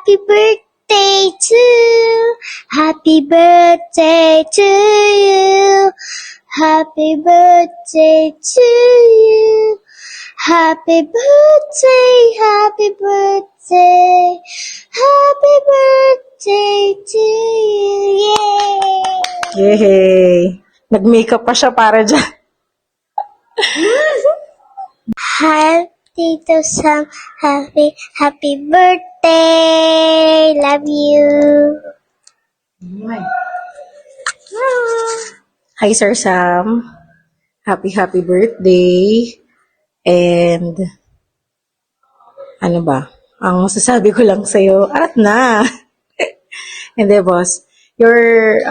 Happy birthday to you. Happy birthday to you. Happy birthday to you. Happy birthday, happy birthday. Happy birthday to you. Yay! Yay! Nag-makeup pa siya para dyan. Hi, Tito Sam. Happy birthday. Love you. Hi, Sir Sam. Happy birthday. And, ano ba? Ang masasabi ko lang sa'yo, arat na! Hindi, boss. You're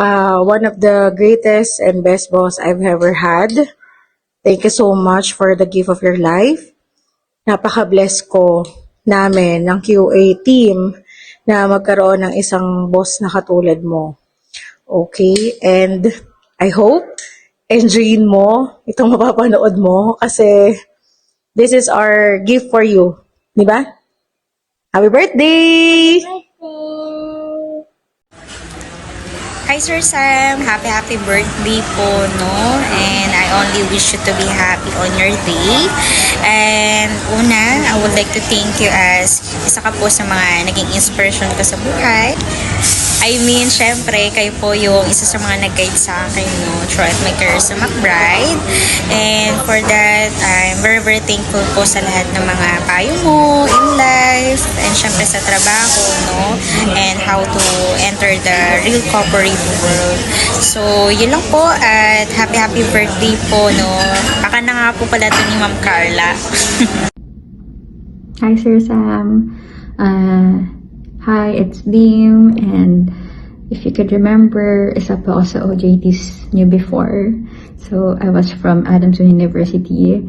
one of the greatest and best boss I've ever had. Thank you so much for the gift of your life. Napaka-bless ko namin ng QA team na magkaroon ng isang boss na katulad mo. Okay? And I hope enjoyin mo itong mapapanood mo kasi this is our gift for you. Diba? Happy birthday! Hi Sir Sam, happy birthday po, no? And I only wish you to be happy on your day. And una, I would like to thank you as isa ka po sa mga naging inspiration ko sa buhay. I mean, syempre, kayo po yung isa sa mga nag-guide sa akin, no, throughout my career sa McBride. And for that, I'm very thankful po sa lahat ng mga payo mo in life, and syempre sa trabaho, no, and how to enter the real corporate world. So, yun lang po, at happy birthday po, no. Baka na nga po pala ito ni Ma'am Carla. Hi, Sir Sam. Hi, it's Beam, and if you could remember, isa pa ako sa OJTs niyo before. So, I was from Adamson University,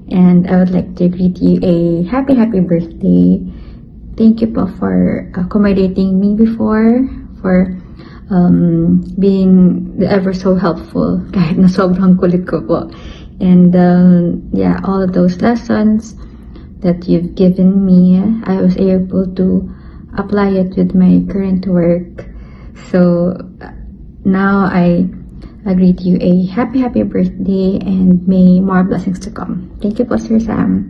and I would like to greet you a happy birthday. Thank you po for accommodating me before, for being ever so helpful, kahit na sobrang kulit ko po. And yeah, all of those lessons that you've given me, I was able to apply it with my current work. So now I greet you a happy birthday, and may more blessings to come. Thank you po, Sir Sam.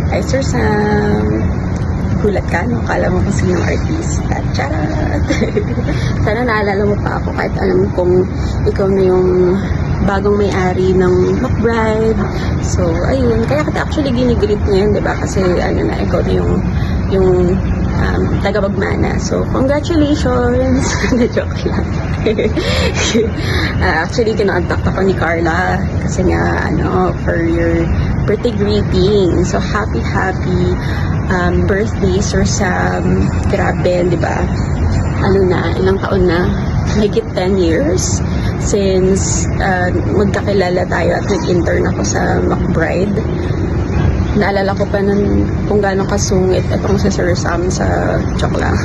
Hi, Sir Sam. Gulat ka, no? Kala mo kung sino yung artista. Charat! Sana naalala mo pa ako kahit alam kong ikaw na yung bagong may-ari ng McBride. So, ayun. Kaya kita actually ginigreet ngayon, di ba? Kasi, ano na, ikaw na yung taga-bagmana. So, congratulations! Na-joke lang. Actually, kinontact ako ni Carla kasi nga, for your birthday greeting. So, happy birthday, Sir Sam. Grabe, di ba? Ilang taon na? Higit 10 years since magkakilala tayo at nag-intern ako sa McBride. Naalala ko pa nun kung gaano kasungit itong si Sir Sam sa joke lang.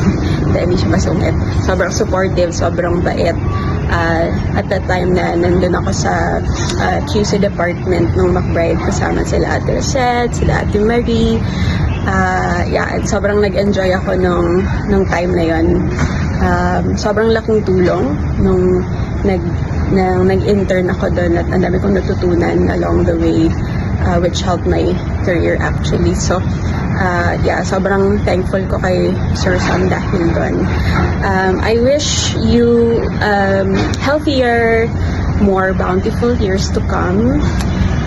Hindi siya masungit. Sobrang supportive, sobrang bait. At that time na nandun ako sa QC department ng McBride, kasama sila Ate Rosette, sila Ate Marie. Yeah, sobrang nag-enjoy ako nung time na yon. Sobrang laking tulong nung nag-intern ako doon, at ang dami kong natutunan along the way, which helped my career actually. So, yeah, sobrang thankful ko kay Sir Sam dahil doon. I wish you healthier, more bountiful years to come,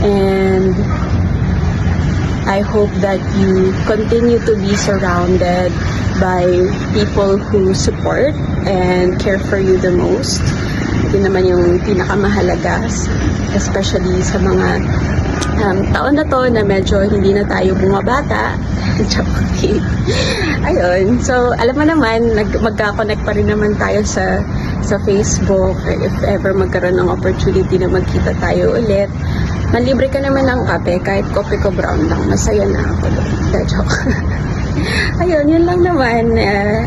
and I hope that you continue to be surrounded by people who support and care for you the most. Yun naman yung pinakamahalaga, especially sa mga taon na to na medyo hindi na tayo bumabata. Okay. Ayun. So, alam mo naman, magka-connect pa rin naman tayo sa Facebook. If ever magkaroon ng opportunity na magkita tayo ulit, manlibre ka naman ng kape, kahit kopi ko brown lang, masaya na ako doon. Joke. Ayun, yun lang naman.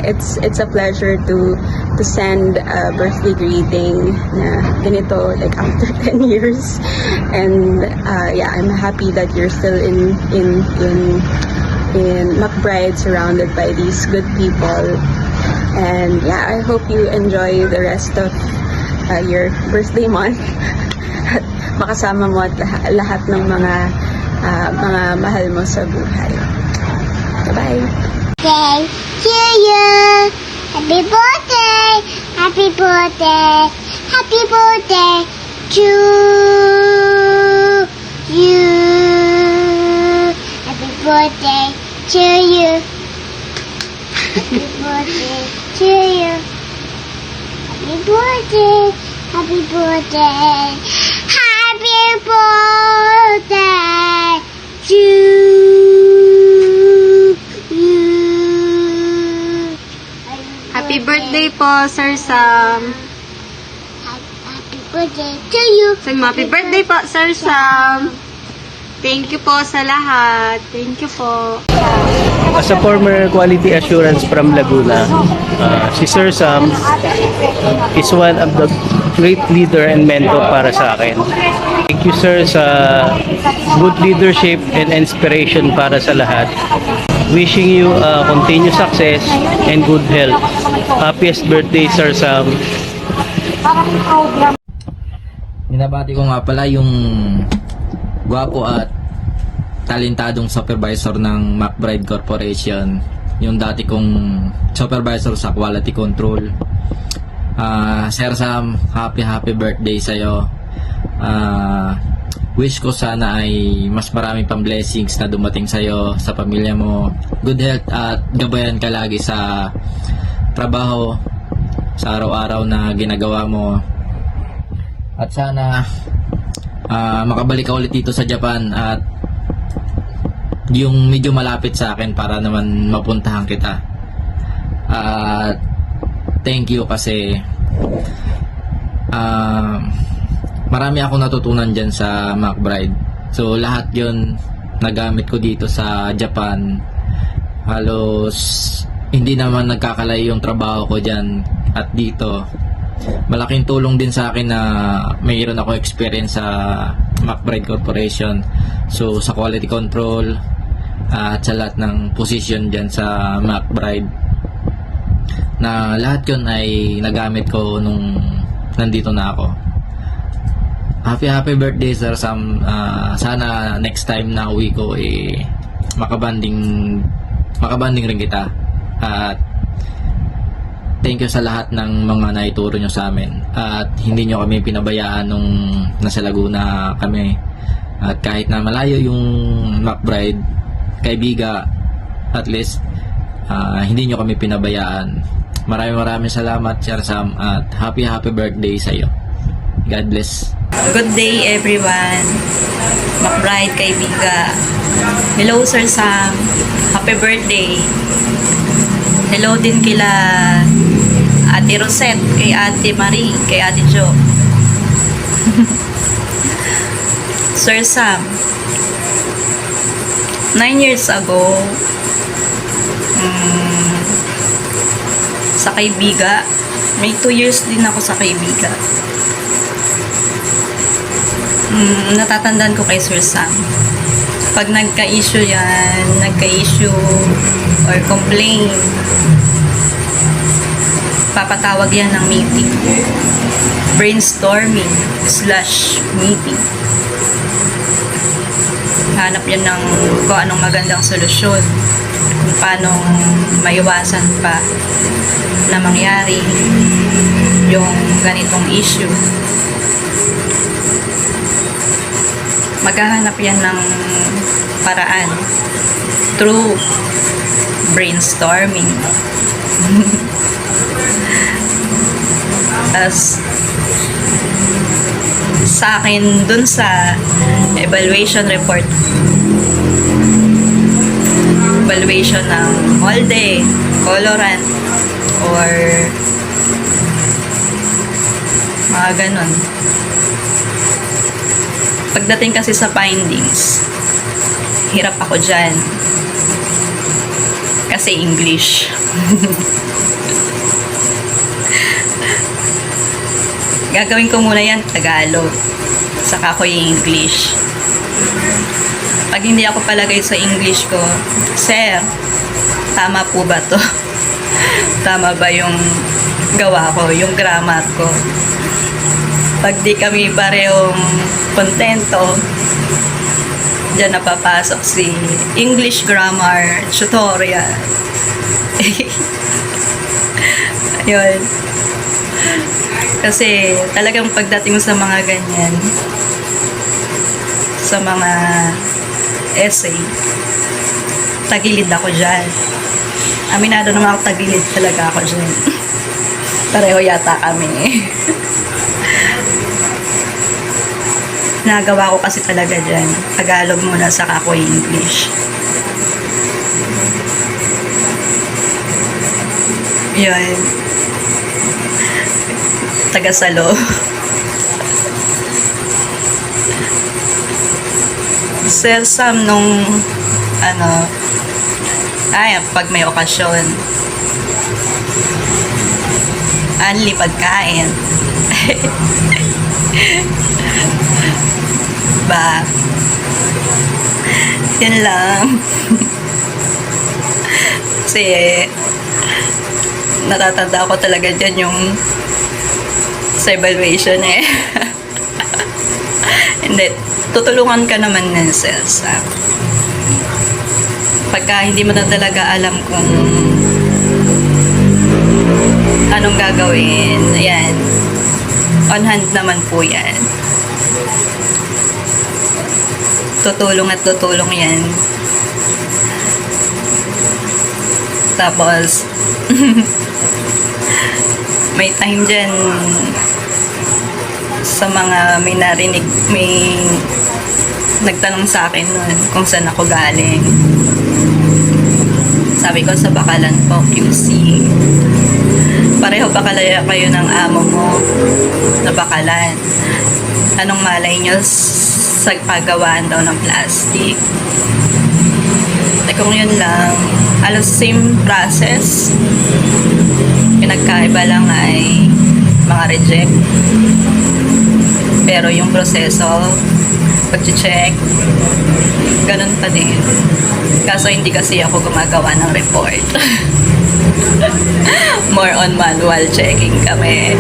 It's a pleasure to send a birthday greeting na ganito, like after 10 years. And yeah, I'm happy that you're still in in McBride, surrounded by these good people. And yeah, I hope you enjoy the rest of your birthday month. At makasama mo at lahat ng mga mahal mo sa buhay. Bye-bye! Birthday to you. Happy birthday. Happy birthday. Happy birthday to you. Happy birthday to you. Happy birthday to you. Happy birthday. Happy birthday. Happy birthday to you. Happy birthday po, Sir Sam. Happy birthday to you. Sabi mo, happy birthday po, Sir Sam. Thank you po sa lahat. Thank you po. As a former quality assurance from Laguna, si Sir Sam is one of the great leader and mentor para sa akin. Thank you, sir, sa good leadership and inspiration para sa lahat. Wishing you continued success and good health. Happiest birthday, Sir Sam. Binabati ko nga pala yung gwapo at talentadong supervisor ng McBride Corporation, yung dati kong supervisor sa quality control. Sir Sam, happy birthday sa'yo. Wish ko sana ay mas marami pang blessings na dumating sa'yo, sa pamilya mo. Good health at gabayan ka lagi sa trabaho, sa araw-araw na ginagawa mo. At sana makabalik ka ulit dito sa Japan at yung medyo malapit sa akin para naman mapuntahan kita. At thank you kasi marami akong natutunan dyan sa McBride. So lahat yun nagamit ko dito sa Japan. Halos hindi naman nagkakalay yung trabaho ko dyan at dito. Malaking tulong din sa akin na mayroon ako experience sa McBride Corporation. So sa quality control at sa lahat ng position dyan sa McBride, na lahat yun ay nagamit ko nung nandito na ako. Happy birthday, Sir Sam. Sana next time na uwi ko makabanding rin kita. At thank you sa lahat ng mga naituro nyo sa amin. At hindi nyo kami pinabayaan nung nasa Laguna kami. At kahit na malayo yung McBride, kaibiga, at least hindi nyo kami pinabayaan. Maraming salamat, Sir Sam, at happy birthday sa iyo. God bless. Good day, everyone. McBride, kaibiga. Hello, Sir Sam. Happy birthday. Hello din kila Ate Rosette, kay Ate Marie, kay Ate Jo. Sir Sam, 9 years ago, sa kaibiga, may 2 years din ako sa kaibiga. Natatandaan ko kay Sir Sam. Pag nagka-issue or complain, papatawag yan ng meeting. Brainstorming / meeting. Hanap yan ng kung anong magandang solusyon, kung paano maiwasan pa na mangyari yung ganitong issue. Maghahanap yan ng paraan through brainstorming. As sa akin dun sa evaluation report, evaluation ng molde, colorant, or mga ganon. Pagdating kasi sa findings, hirap ako dyan. Kasi English. Gagawin ko muna yan Tagalog. Saka ko yung English. Pag hindi ako palagay sa English ko, Sir, tama po ba to? Tama ba yung gawa ko, yung grammar ko? Pag di kami parehong kontento, diyan napapasok si English grammar tutorial. Yun. Kasi talagang pagdating sa mga ganyan, sa mga essay, tagilid ako dyan. Aminado naman ako, tagilid talaga ako dyan. Pareho yata kami. Nagawa ko kasi talaga dyan. Tagalog muna, saka ako English. Yun. Tagasalo. Sir Sam nung pag may okasyon, anli pagkain. Ba? Yan lang. Kasi natatanda ko talaga dyan yung sa evaluation eh. Hindi. Tutulungan ka naman ng Selsa. Pagka hindi mo na talaga alam kung anong gagawin, ayan, on hand naman po yan. Tutulong at tutulong yan. Tapos may time dyan sa mga may narinig, may nagtanong sa akin nun kung saan ako galing. Sabi ko sa Bakalan po, QC. Pareho ba kalaya kayo ng amo mo na Bakalan? Anong malay nyo sa paggawaan daw ng plastic? Kung yun lang, halos same process. Yung nagkaiba lang ay mga reject. Pero yung proseso, pag-check, ganun pa din. Kaso hindi kasi ako gumagawa ng report. More on manual checking kami.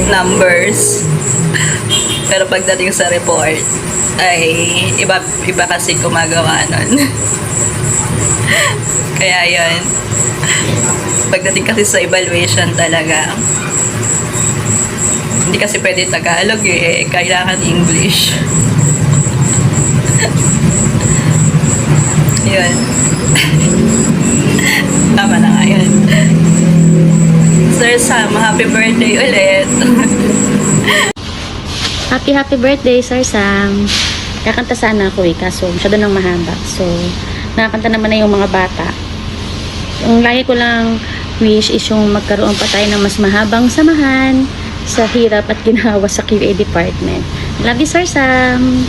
Numbers. Pero pagdating sa report, ay iba kasi gumagawa nun. Kaya yun. Pagdating kasi sa evaluation talaga, hindi kasi pwede Tagalog eh. Kailangan English. Yun. Tama na nga yun. Sir Sam, happy birthday ulit. Happy birthday, Sir Sam. Kakanta sana ako kaso masyado nang mahaba. So, nakakanta naman na yung mga bata. Yung lagi ko lang wish is yung magkaroon pa tayo ng mas mahabang samahan sa hirap at ginawa sa QA department. Love you, Sir Sam.